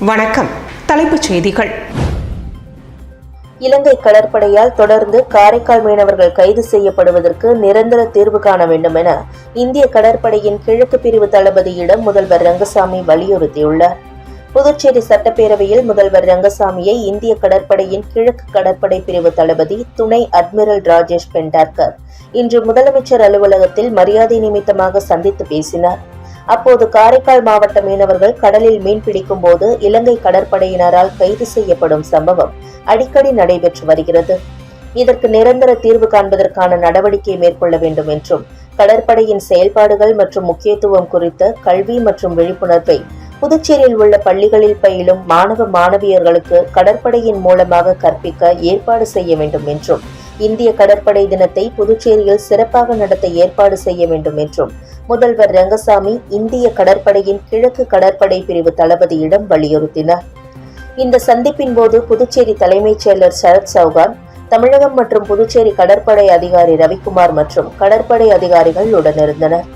வணக்கம். தலைப்புச் செய்திகள். இலங்கை கடற்படையால் தொடர்ந்து காரைக்கால் மீனவர்கள் கைது செய்யப்படுவதற்கு நிரந்தர தீர்வு காண வேண்டும் என இந்திய கடற்படையின் கிழக்கு பிரிவு தளபதியிடம் முதல்வர் ரங்கசாமி வலியுறுத்தியுள்ளார். புதுச்சேரி சட்டப்பேரவையில் முதல்வர் ரங்கசாமியை இந்திய கடற்படையின் கிழக்கு கடற்படை பிரிவு தளபதி துணை அட்மிரல் ராஜேஷ் பெண்டார்கர் இன்று முதலமைச்சர் அலுவலகத்தில் மரியாதை நிமித்தமாக சந்தித்து பேசினார். அப்போது காரைக்கால் மாவட்ட மீனவர்கள் கடலில் மீன் பிடிக்கும் போது இலங்கை கடற்படையினரால் கைது செய்யப்படும் சம்பவம் அடிக்கடி நடைபெற்று வருகிறது. இதற்கு நிரந்தர தீர்வு காண்பதற்கான நடவடிக்கை மேற்கொள்ள வேண்டும் என்றும், கடற்படையின் செயல்பாடுகள் மற்றும் முக்கியத்துவம் குறித்த கல்வி மற்றும் விழிப்புணர்வை புதுச்சேரியில் உள்ள பள்ளிகளில் பயிலும் மாணவ மாணவியர்களுக்கு கடற்படையின் மூலமாக கற்பிக்க ஏற்பாடு செய்ய வேண்டும் என்றும், இந்திய கடற்படை தினத்தை புதுச்சேரியில் சிறப்பாக நடத்த ஏற்பாடு செய்ய வேண்டும் என்றும் முதல்வர் ரங்கசாமி இந்திய கடற்படையின் கிழக்கு கடற்படை பிரிவு தளபதியிடம் வலியுறுத்தினார். இந்த சந்திப்பின் போது புதுச்சேரி தலைமைச் செயலர் சரத் சௌகான், தமிழகம் மற்றும் புதுச்சேரி கடற்படை அதிகாரி ரவிக்குமார் மற்றும் கடற்படை அதிகாரிகள் உடனிருந்தனர்.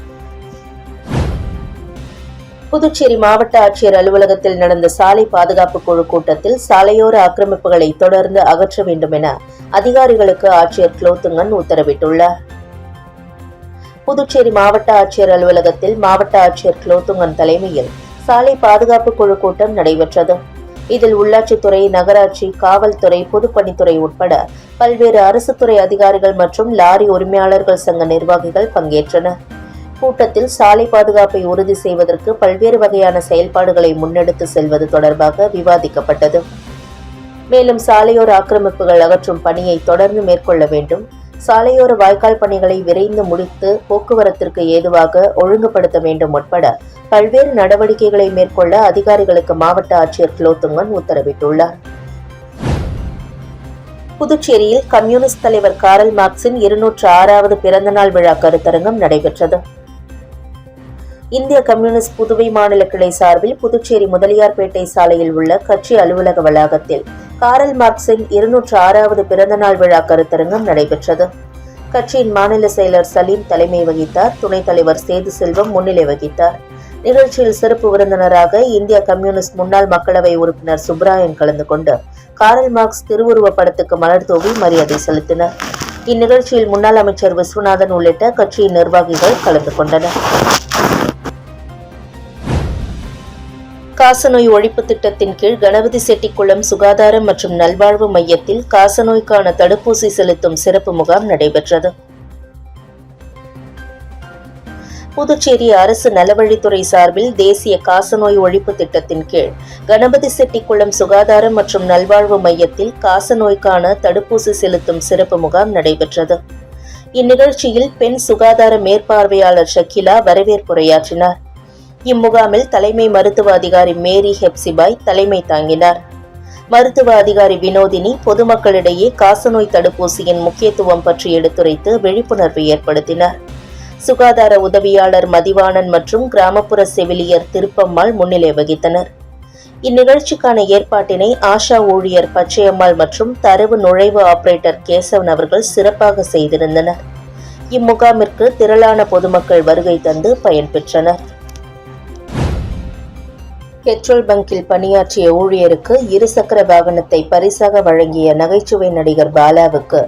புதுச்சேரி மாவட்ட ஆட்சியர் அலுவலகத்தில் நடந்த சாலை பாதுகாப்பு குழு கூட்டத்தில் சாலையோர ஆக்கிரமிப்புகளை தொடர்ந்து அகற்ற வேண்டும் என அதிகாரிகளுக்கு ஆட்சியர் குலோத்துங்கன் உத்தரவிட்டுள்ளார். புதுச்சேரி மாவட்ட ஆட்சியர் அலுவலகத்தில் மாவட்ட ஆட்சியர் குலோத்துங்கன் தலைமையில் சாலை பாதுகாப்பு குழு கூட்டம் நடைபெற்றது. இதில் உள்ளாட்சித்துறை, நகராட்சி, காவல்துறை, பொதுப்பணித்துறை உட்பட பல்வேறு அரசு துறை அதிகாரிகள் மற்றும் லாரி உரிமையாளர்கள் சங்க நிர்வாகிகள் பங்கேற்றனர். கூட்டத்தில் சாலை பாதுகாப்பை உறுதி செய்வதற்கு பல்வேறு வகையான செயல்பாடுகளை முன்னெடுத்து செல்வது தொடர்பாக விவாதிக்கப்பட்டது. மேலும் சாலையோர ஆக்கிரமிப்புகள் அகற்றும் பணியை தொடர்ந்து மேற்கொள்ள வேண்டும், சாலையோர வாய்க்கால் பணிகளை விரைந்து முடித்து போக்குவரத்திற்கு ஏதுவாக ஒழுங்குபடுத்த வேண்டும் உட்பட பல்வேறு நடவடிக்கைகளை மேற்கொள்ள அதிகாரிகளுக்கு மாவட்ட ஆட்சியர் குலோத்துங்கன் உத்தரவிட்டுள்ளார். புதுச்சேரியில் கம்யூனிஸ்ட் தலைவர் காரல் மார்க்சின் 206வது பிறந்தநாள் விழா கருத்தரங்கம் நடைபெற்றது. இந்திய கம்யூனிஸ்ட் புதுவை மாநில கிளை சார்பில் புதுச்சேரி முதலியார்பேட்டை சாலையில் உள்ள கட்சி அலுவலக வளாகத்தில் காரல் மார்க்சின் 206வது பிறந்தநாள் விழா கருத்தரங்கம் நடைபெற்றது. கட்சியின் மாநில செயலர் சலீம் தலைமை வகித்தார். துணைத் தலைவர் சேது செல்வம் முன்னிலை வகித்தார். நிகழ்ச்சியில் சிறப்பு விருந்தினராக இந்திய கம்யூனிஸ்ட் முன்னாள் மக்களவை உறுப்பினர் சுப்ராயன் கலந்து கொண்டு காரல் மார்க்ஸ் திருவுருவ படத்துக்கு மலர் தூவி மரியாதை செலுத்தினர். இந்நிகழ்ச்சியில் முன்னாள் அமைச்சர் விஸ்வநாதன் உள்ளிட்ட கட்சியின் நிர்வாகிகள் கலந்து கொண்டனர். காசநோய் ஒழிப்பு திட்டத்தின் கீழ் கணபதி செட்டிக்குளம் சுகாதாரம் மற்றும் நல்வாழ்வு மையத்தில் காசநோய்க்கான தடுப்பூசி செலுத்தும் சிறப்பு முகாம் நடைபெற்றது. புதுச்சேரி அரசு நலவழித்துறை சார்பில் தேசிய காசநோய் ஒழிப்பு திட்டத்தின் கீழ் கணபதி செட்டிக்குளம் சுகாதாரம் மற்றும் நல்வாழ்வு மையத்தில் காசநோய்க்கான தடுப்பூசி செலுத்தும் சிறப்பு முகாம் நடைபெற்றது. இந்நிகழ்ச்சியில் பெண் சுகாதார மேற்பார்வையாளர் ஷக்கிலா வரவேற்புரையாற்றினார். இம்முகாமில் தலைமை மருத்துவ அதிகாரி மேரி ஹெப்சிபாய் தலைமை தாங்கினார். மருத்துவ அதிகாரி வினோதினி பொதுமக்களிடையே காசநோய் தடுப்பூசியின் முக்கியத்துவம் பற்றி எடுத்துரைத்து விழிப்புணர்வு ஏற்படுத்தினார். சுகாதார உதவியாளர் மதிவாணன் மற்றும் கிராமப்புற செவிலியர் திருப்பம்மாள் முன்னிலை வகித்தனர். இந்நிகழ்ச்சிக்கான ஏற்பாட்டினை ஆஷா ஊழியர் பச்சையம்மாள் மற்றும் தரவு நுழைவு ஆபரேட்டர் கேசவன் அவர்கள் சிறப்பாக செய்திருந்தனர். இம்முகாமிற்கு திரளான பொதுமக்கள் வருகை தந்து பயன்பெற்றனர். பெட்ரோல் பங்கில் பணியாற்றிய ஊழியருக்கு இருசக்கர வாகனத்தை பரிசாக வழங்கிய நகைச்சுவை நடிகர் பாலாவுக்கு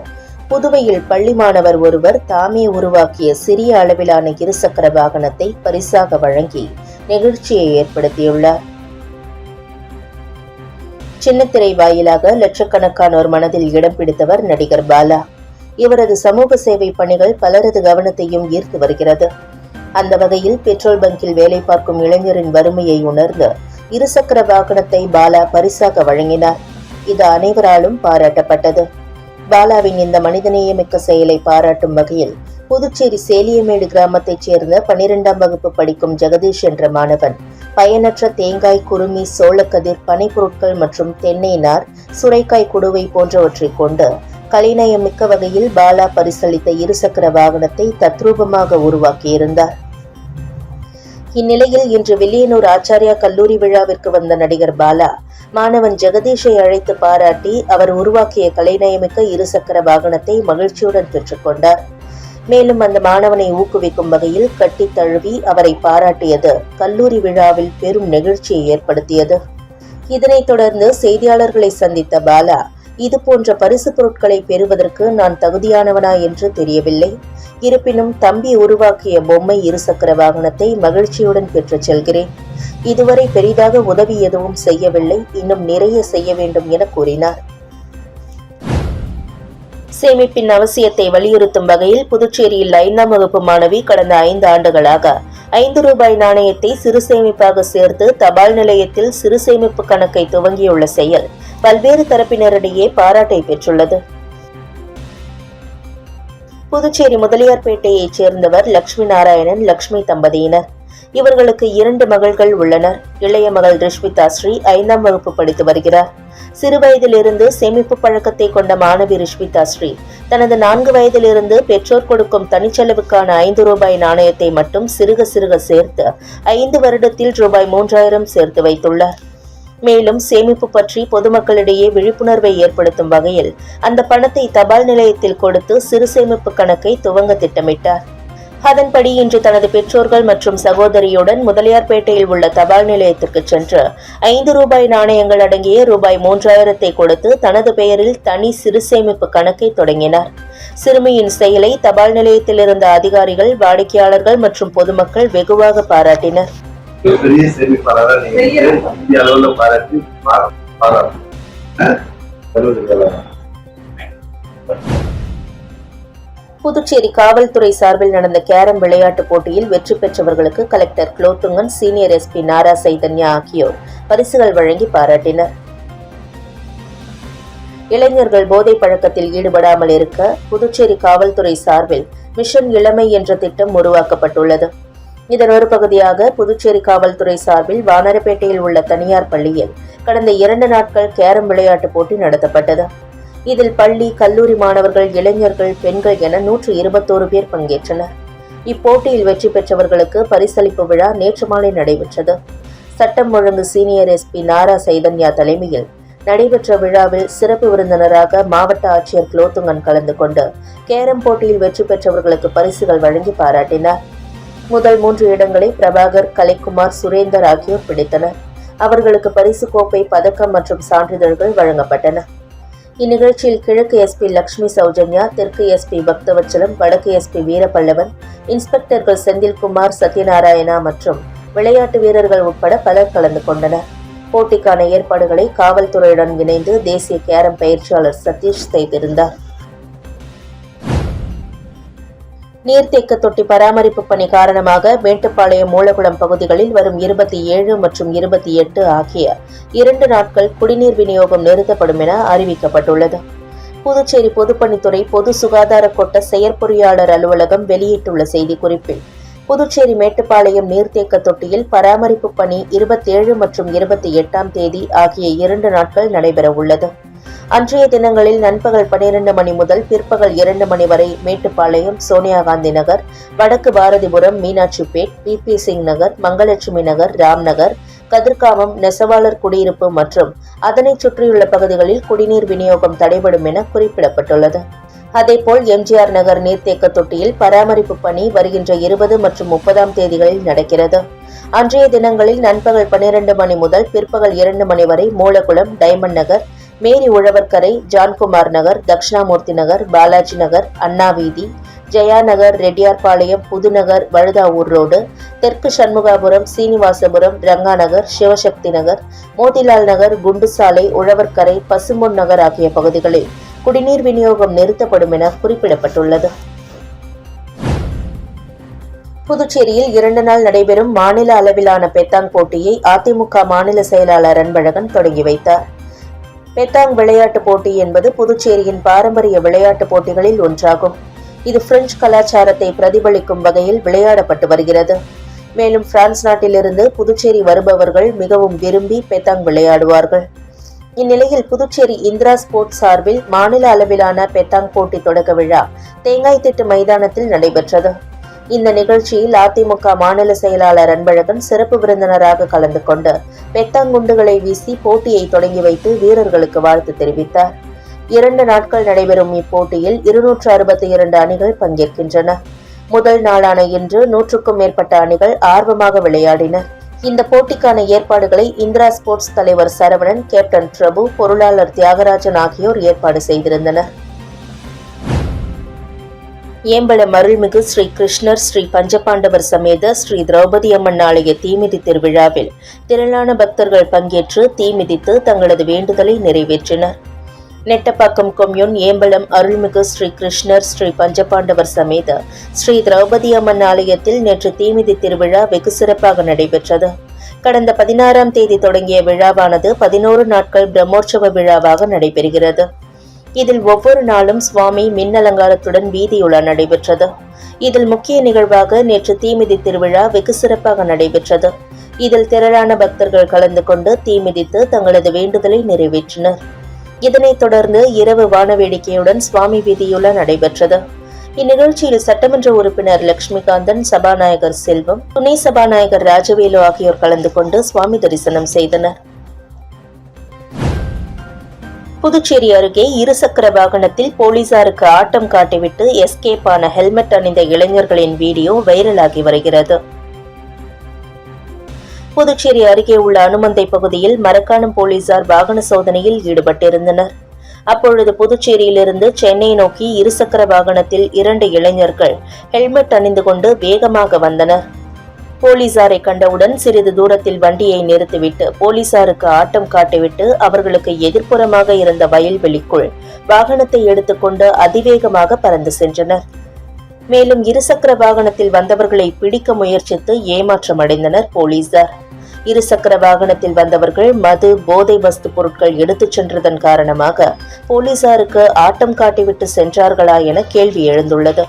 புதுவையில் பள்ளி மாணவர் ஒருவர் தாமே உருவாக்கிய சிறிய அளவிலான இருசக்கர வாகனத்தை பரிசாக வழங்கி நிகழ்ச்சியை ஏற்படுத்தியுள்ளார். சின்னத்திரை வாயிலாக லட்சக்கணக்கானோர் மனதில் இடம் பிடித்தவர் நடிகர் பாலா. இவரது சமூக சேவை பணிகள் பலரது கவனத்தையும் ஈர்த்து வருகிறது. அந்த வகையில் பெட்ரோல் பங்கில் வேலை பார்க்கும் இளைஞரின் வறுமையை உணர்ந்து இருசக்கர வாகனத்தை பாலா பரிசாக வழங்கினார். இது அனைவராலும் பாராட்டப்பட்டது. பாலாவின் இந்த மனிதநேயமிக்க செயலை பாராட்டும் வகையில் புதுச்சேரி சேலியமேடு கிராமத்தைச் சேர்ந்த 12ஆம் வகுப்பு படிக்கும் ஜெகதீஷ் என்ற மாணவன் பயனற்ற தேங்காய், குருமி, சோளக்கதிர், பனைப்பொருட்கள் மற்றும் தென்னை நார், சுரைக்காய் குடுவை போன்றவற்றை கொண்டு கலைநயமிக்க வகையில் பாலா பரிசளித்த இருசக்கர வாகனத்தை தத்ரூபமாக உருவாக்கியிருந்தார். இந்நிலையில் இன்று வில்லியனூர் ஆச்சாரியா கல்லூரி விழாவிற்கு வந்த நடிகர் பாலா மாணவன் ஜெகதீஷை அழைத்து பாராட்டி அவர் உருவாக்கிய கலைநயமிக்க இருசக்கர வாகனத்தை மகிழ்ச்சியுடன் பெற்றுக்கொண்டார். மேலும் அந்த மாணவனை ஊக்குவிக்கும் வகையில் கட்டி தழுவி அவரை பாராட்டியது கல்லூரி விழாவில் பெரும் நெகிழ்ச்சியை ஏற்படுத்தியது. இதனைத் தொடர்ந்து செய்தியாளர்களை சந்தித்த பாலா, இது போன்ற பரிசு பொருட்களை பெறுவதற்கு நான் தகுதியானவனா என்று தெரியவில்லை. இருப்பினும் தம்பி உருவாக்கிய பொம்மை இருசக்கர வாகனத்தை மகிழ்ச்சியுடன் பெற்றுச் செல்கிறேன். இதுவரை பெரிதாக உதவி எதுவும் செய்யவில்லை, இன்னும் நிறைய செய்ய வேண்டும் என கூறினார். சேமிப்பின் அவசியத்தை வலியுறுத்தும் வகையில் புதுச்சேரியில் 5ஆம் வகுப்பு மாணவி கடந்த 5 ஆண்டுகளாக 5 ரூபாய் நாணயத்தை சிறு சேமிப்பாக சேர்த்து தபால் நிலையத்தில் சிறு சேமிப்பு கணக்கை துவங்கியுள்ள செயல் பல்வேறு தரப்பினரிடையே பாராட்டை பெற்றுள்ளது. புதுச்சேரி முதலியார்பேட்டையைச் சேர்ந்தவர் லட்சுமி நாராயணன், லட்சுமி தம்பதியினர். இவர்களுக்கு 2 மகள்கள் உள்ளனர். இளைய மகள் ரிஷ்விதா ஸ்ரீ 5ஆம் வகுப்பு படித்து வருகிறார். சிறுவயதிலிருந்து சேமிப்பு பழக்கத்தை கொண்ட மாணவி ரிஷ்விதா ஸ்ரீ தனது 4 வயதிலிருந்து பெற்றோர் கொடுக்கும் தனிச்செலவுக்கான 5 ரூபாய் நாணயத்தை மட்டும் சிறுக சிறுக சேர்த்து 5 வருடத்தில் ரூபாய் 3000 சேர்த்து வைத்துள்ளார். மேலும் சேமிப்பு பற்றி பொதுமக்களிடையே விழிப்புணர்வை ஏற்படுத்தும் வகையில் அந்த பணத்தை தபால் நிலையத்தில் கொடுத்து சிறு சேமிப்பு கணக்கை துவங்க திட்டமிட்டார். அதன்படி இன்று தனது பெற்றோர்கள் மற்றும் சகோதரியுடன் முதலியார்பேட்டையில் உள்ள தபால் நிலையத்திற்கு சென்று 5 ரூபாய் நாணயங்கள் அடங்கிய ரூபாய் 3000 கொடுத்து தனது பெயரில் தனி சிறு சேமிப்பு கணக்கை தொடங்கினார். சிறுமியின் செயலை தபால் நிலையத்தில் இருந்த அதிகாரிகள், வாடிக்கையாளர்கள் மற்றும் பொதுமக்கள் வெகுவாக பாராட்டினர். புதுச்சேரி காவல்துறை சார்பில் நடந்த கேரம் விளையாட்டுப் போட்டியில் வெற்றி பெற்றவர்களுக்கு கலெக்டர் குலோத்துங்கன், சீனியர் எஸ்பி நாரா சைதன்யா ஆகியோர் பரிசுகள் வழங்கி பாராட்டினர். இளைஞர்கள் போதை பழக்கத்தில் ஈடுபடாமல் இருக்க புதுச்சேரி காவல்துறை சார்பில் மிஷன் இளமை என்ற திட்டம் உருவாக்கப்பட்டுள்ளது. இதன் ஒரு பகுதியாக புதுச்சேரி காவல்துறை சார்பில் வானரப்பேட்டையில் உள்ள தனியார் பள்ளியில் கடந்த 2 நாட்கள் கேரம் விளையாட்டுப் போட்டி நடத்தப்பட்டது. இதில் பள்ளி, கல்லூரி மாணவர்கள், இளைஞர்கள், பெண்கள் என 121 பேர் பங்கேற்றனர். இப்போட்டியில் வெற்றி பெற்றவர்களுக்கு பரிசளிப்பு விழா நேற்று மாலை நடைபெற்றது. சட்டம் ஒழுங்கு சீனியர் எஸ்பி நாரா சைதன்யா தலைமையில் நடைபெற்ற விழாவில் சிறப்பு விருந்தினராக மாவட்ட ஆட்சியர் குலோத்துங்கன் கலந்து கொண்டு கேரம் போட்டியில் வெற்றி பெற்றவர்களுக்கு பரிசுகள் வழங்கி பாராட்டினார். முதல் 3 இடங்களை பிரபாகர், கலைக்குமார், சுரேந்தர் ஆகியோர் பிடித்தனர். அவர்களுக்கு பரிசு கோப்பை, பதக்கம் மற்றும் சான்றிதழ்கள் வழங்கப்பட்டன. இந்நிகழ்ச்சியில் கிழக்கு எஸ்பி லட்சுமி சௌஜன்யா, தெற்கு எஸ்பி பக்தவச்சலம், வடக்கு எஸ்பி வீரபல்லவன், இன்ஸ்பெக்டர்கள் செந்தில்குமார், சத்யநாராயணா மற்றும் விளையாட்டு வீரர்கள் உட்பட பலர் கலந்து கொண்டனர். போட்டிக்கான ஏற்பாடுகளை காவல்துறையுடன் இணைந்து தேசிய கேரம் பயிற்சியாளர் சதீஷ் செய்திருந்தார். நீர்த்தேக்க தொட்டி பராமரிப்பு பணி காரணமாக மேட்டுப்பாளையம், மூலகுளம் பகுதிகளில் வரும் 27 மற்றும் 28 ஆகிய 2 நாட்கள் குடிநீர் விநியோகம் நிறுத்தப்படும் என அறிவிக்கப்பட்டுள்ளது. புதுச்சேரி பொதுப்பணித்துறை பொது சுகாதார கோட்ட செயற்பொறியாளர் அலுவலகம் வெளியிட்டுள்ள செய்திக்குறிப்பில், புதுச்சேரி மேட்டுப்பாளையம் நீர்த்தேக்க தொட்டியில் பராமரிப்பு பணி 27 மற்றும் 28ஆம் தேதி ஆகிய 2 நாட்கள் நடைபெற உள்ளது. அன்றைய தினங்களில் நண்பகல் 12 மணி முதல் பிற்பகல் 2 மணி வரை மேட்டுப்பாளையம், சோனியா காந்தி நகர், வடக்கு பாரதிபுரம், மீனாட்சிப்பேட், பி சிங் நகர், மங்களலட்சுமி நகர், ராம்நகர், கதிர்காமம், நெசவாளர் குடியிருப்பு மற்றும் அதனை சுற்றியுள்ள பகுதிகளில் குடிநீர் விநியோகம் தடைபடும் என குறிப்பிடப்பட்டுள்ளது. அதேபோல் எம்ஜிஆர் நகர் நீர்த்தேக்க தொட்டியில் பராமரிப்பு பணி வருகின்ற 20 மற்றும் 30ஆம் தேதிகளில் நடக்கிறது. அன்றைய தினங்களில் நண்பகல் 12 மணி முதல் பிற்பகல் 2 மணி வரை மூலகுளம், டைமண்ட் நகர், மேரி உழவர்கரை, ஜான்குமார் நகர், தட்சிணாமூர்த்தி நகர், பாலாஜி நகர், அண்ணா வீதி, ஜெயா நகர், ரெட்டியார்பாளையம், புதுநகர், வழுதாவூர் ரோடு, தெற்கு சண்முகாபுரம், சீனிவாசபுரம், ரங்கா நகர், சிவசக்தி நகர், மோதிலால் நகர், குண்டுசாலை, உழவர்கரை, பசும்பொன் நகர் ஆகிய பகுதிகளில் குடிநீர் விநியோகம் நிறுத்தப்படும் என குறிப்பிடப்பட்டுள்ளது. புதுச்சேரியில் 2 நாள் நடைபெறும் மாநில அளவிலான பெத்தாங் போட்டியை அதிமுக மாநில செயலாளர் அன்பழகன் தொடங்கி வைத்தார். பெத்தாங் விளையாட்டு போட்டி என்பது புதுச்சேரியின் பாரம்பரிய விளையாட்டு போட்டிகளில் ஒன்றாகும். இது பிரெஞ்சு கலாச்சாரத்தை பிரதிபலிக்கும் வகையில் விளையாடப்பட்டு வருகிறது. மேலும் பிரான்ஸ் நாட்டிலிருந்து புதுச்சேரி வருபவர்கள் மிகவும் விரும்பி பெத்தாங் விளையாடுவார்கள். இந்நிலையில் புதுச்சேரி இந்திரா ஸ்போர்ட்ஸ் சார்பில் மாநில அளவிலான பெத்தாங் போட்டி தொடக்க விழா தேங்காய்திட்டு மைதானத்தில் நடைபெற்றது. இந்த நிகழ்ச்சியில் அதிமுக மாநில செயலாளர் அன்பழகன் சிறப்பு விருந்தினராக கலந்து கொண்டு பெத்தாங்குண்டுகளை வீசி போட்டியை தொடங்கி வைத்து வீரர்களுக்கு வாழ்த்து தெரிவித்தார். 2 நாட்கள் நடைபெறும் இப்போட்டியில் 262 அணிகள் பங்கேற்கின்றன. முதல் நாளான இன்று 100க்கும் மேற்பட்ட அணிகள் ஆர்வமாக விளையாடின. இந்த போட்டிக்கான ஏற்பாடுகளை இந்திரா ஸ்போர்ட்ஸ் தலைவர் சரவணன், கேப்டன் பிரபு, பொருளாளர் தியாகராஜன் ஆகியோர் ஏற்பாடு செய்திருந்தனர். ஏம்பலம் அருள்மிகு ஸ்ரீ கிருஷ்ணர் ஸ்ரீ பஞ்சபாண்டவர் சமேத ஸ்ரீ திரௌபதி அம்மன் ஆலய தீமிதி திருவிழாவில் திரளான பக்தர்கள் பங்கேற்று தீமிதித்து தங்களது வேண்டுதலை நிறைவேற்றினர். நெட்டப்பாக்கம் கொம்யூன் ஏம்பலம் அருள்மிகு ஸ்ரீ கிருஷ்ணர் ஸ்ரீ பஞ்சபாண்டவர் சமேத ஸ்ரீ திரௌபதி அம்மன் ஆலயத்தில் நேற்று தீமிதி திருவிழா வெகு சிறப்பாக நடைபெற்றது. கடந்த 16ஆம் தேதி தொடங்கிய விழாவானது 11 நாட்கள் பிரம்மோற்சவ விழாவாக நடைபெறுகிறது. இதில் ஒவ்வொரு நாளும் சுவாமி மின் அலங்காரத்துடன் வீதியுலா நடைபெற்றது. இதில் முக்கிய நிகழ்வாக நேற்று தீமிதி திருவிழா வெகு சிறப்பாக நடைபெற்றது. இதில் திரளான பக்தர்கள் கலந்து கொண்டு தீமிதித்து தங்களது வேண்டுதலை நிறைவேற்றினர். இதனைத் தொடர்ந்து இரவு வானவேடிக்கையுடன் சுவாமி வீதியுலா நடைபெற்றது. இந்நிகழ்ச்சியில் சட்டமன்ற உறுப்பினர் லட்சுமிகாந்தன், சபாநாயகர் செல்வம், துணை சபாநாயகர் ராஜவேலு ஆகியோர் கலந்து கொண்டு சுவாமி தரிசனம் செய்தனர். புதுச்சேரி அருகே இருசக்கர வாகனத்தில் போலீசாருக்கு ஆட்டம் காட்டிவிட்டு எஸ்கேப் ஆன ஹெல்மெட் அணிந்த இளைஞர்களின் வீடியோ வைரலாகி வருகிறது. புதுச்சேரி அருகே உள்ள அனுமந்தை பகுதியில் மரக்காணம் போலீசார் வாகன சோதனையில் ஈடுபட்டிருந்தனர். அப்பொழுது புதுச்சேரியிலிருந்து சென்னை நோக்கி இருசக்கர வாகனத்தில் 2 இளைஞர்கள் ஹெல்மெட் அணிந்து கொண்டு வேகமாக வந்தனர். போலீசாரை கண்டவுடன் சிறிது தூரத்தில் வண்டியை நிறுத்திவிட்டு போலீசாருக்கு ஆட்டம் காட்டிவிட்டு அவர்களுக்கு எதிர்ப்புறமாக இருந்த வயல்வெளிக்குள் வாகனத்தை எடுத்துக்கொண்டு அதிவேகமாக பறந்து சென்றனர். மேலும் இருசக்கர வாகனத்தில் வந்தவர்களை பிடிக்க முயற்சித்து ஏமாற்றமடைந்தனர் போலீசார். இருசக்கர வாகனத்தில் வந்தவர்கள் மது, போதை வஸ்து பொருட்கள் எடுத்துச் சென்றதன் காரணமாக போலீசாருக்கு ஆட்டம் காட்டிவிட்டு சென்றார்களா என கேள்வி எழுந்துள்ளது.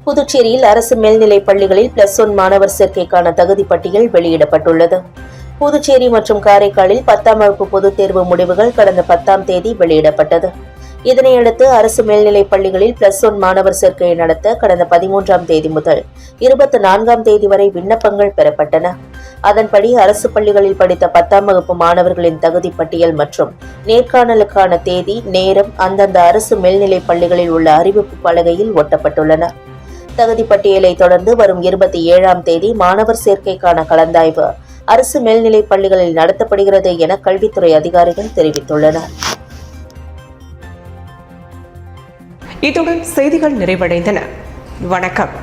புதுச்சேரியில் அரசு மேல்நிலைப் பள்ளிகளில் +1 மாணவர் சேர்க்கைக்கான தகுதி பட்டியல் வெளியிடப்பட்டுள்ளது. புதுச்சேரி மற்றும் காரைக்காலில் 10ஆம் வகுப்பு பொதுத் தேர்வு முடிவுகள் கடந்த 10ஆம் தேதி வெளியிடப்பட்டது. இதனையடுத்து அரசு மேல்நிலைப் பள்ளிகளில் +1 மாணவர் சேர்க்கையை நடத்த கடந்த 13ஆம் தேதி முதல் 24ஆம் தேதி வரை விண்ணப்பங்கள் பெறப்பட்டன. அதன்படி அரசு பள்ளிகளில் படித்த 10ஆம் வகுப்பு மாணவர்களின் தகுதி பட்டியல் மற்றும் நேர்காணலுக்கான தேதி, நேரம் அந்தந்த அரசு மேல்நிலைப் பள்ளிகளில் உள்ள அறிவிப்பு பலகையில் ஒட்டப்பட்டுள்ளன. தகுதி பட்டியலை தொடர்ந்து வரும் 27ஆம் தேதி மாணவர் சேர்க்கைக்கான கலந்தாய்வு அரசு மேல்நிலைப் பள்ளிகளில் நடத்தப்படுகிறது என கல்வித்துறை அதிகாரிகள் தெரிவித்துள்ளனர். இத்துடன் செய்திகள் நிறைவடைந்தன. வணக்கம்.